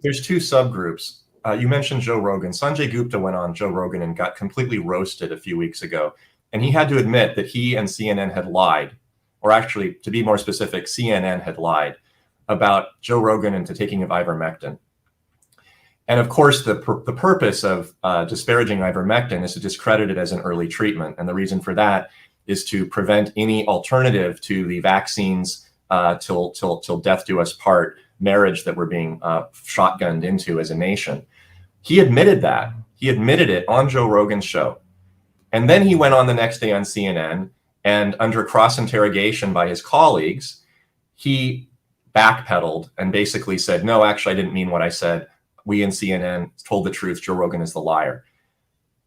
there's two subgroups. You mentioned Joe Rogan. Sanjay Gupta went on Joe Rogan and got completely roasted a few weeks ago. And he had to admit that he and CNN had lied, or actually, to be more specific, CNN had lied about Joe Rogan into taking of ivermectin. And of course, the purpose of disparaging ivermectin is to discredit it as an early treatment. And the reason for that is to prevent any alternative to the vaccines till death do us part marriage that we're being shotgunned into as a nation. He admitted that. He admitted it on Joe Rogan's show. And then he went on the next day on CNN, and under cross interrogation by his colleagues, he backpedaled and basically said, no, actually, I didn't mean what I said. We in CNN told the truth. Joe Rogan is the liar.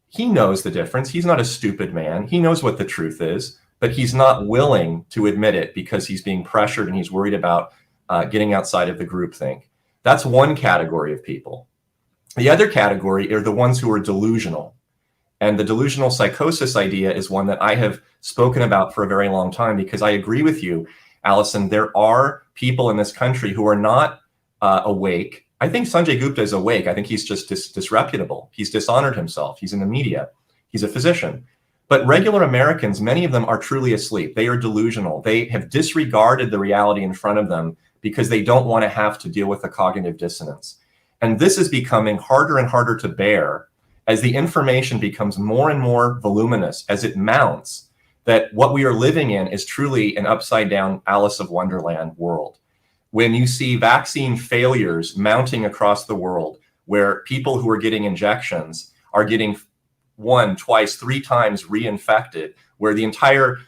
He knows the difference. He's not a stupid man. He knows what the truth is, but he's not willing to admit it because he's being pressured and he's worried about getting outside of the groupthink. That's one category of people. The other category are the ones who are delusional. And the delusional psychosis idea is one that I have spoken about for a very long time, because I agree with you, Allison. There are people in this country who are not awake. I think Sanjay Gupta is awake. I think he's just disreputable. He's dishonored himself. He's in the media. He's a physician. But regular Americans, many of them are truly asleep. They are delusional. They have disregarded the reality in front of them because they don't want to have to deal with the cognitive dissonance. And this is becoming harder and harder to bear as the information becomes more and more voluminous, as it mounts, that what we are living in is truly an upside down Alice of Wonderland world. When you see vaccine failures mounting across the world, where people who are getting injections are getting 1, 2, 3 times reinfected, where the entire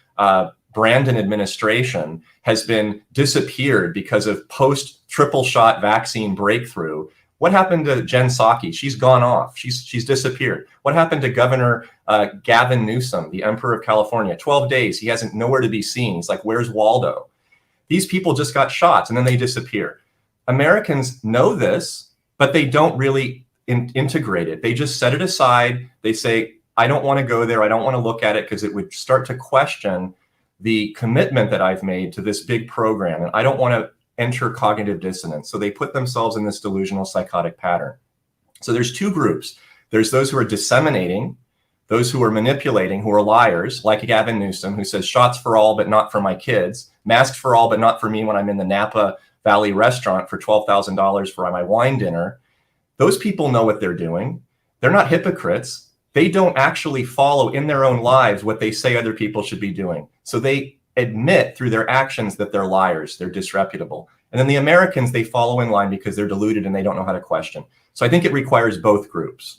Brandon administration has been disappeared because of post triple shot vaccine breakthrough. What happened to Jen Psaki? She's gone off. She's disappeared. What happened to Governor Gavin Newsom, the Emperor of California? 12 days. He hasn't nowhere to be seen. He's like, where's Waldo? These people just got shots and then they disappear. Americans know this, but they don't really integrate it. They just set it aside. They say, I don't want to go there. I don't want to look at it because it would start to question the commitment that I've made to this big program. And I don't want to enter cognitive dissonance. So they put themselves in this delusional psychotic pattern. So there's two groups. There's those who are disseminating, those who are manipulating, who are liars, like Gavin Newsom, who says shots for all, but not for my kids, masks for all, but not for me when I'm in the Napa Valley restaurant for $12,000 for my wine dinner. Those people know what they're doing. They're not hypocrites. They don't actually follow in their own lives what they say other people should be doing. So they admit through their actions that they're liars, they're disreputable. And then the Americans, they follow in line because they're deluded and they don't know how to question. So I think it requires both groups.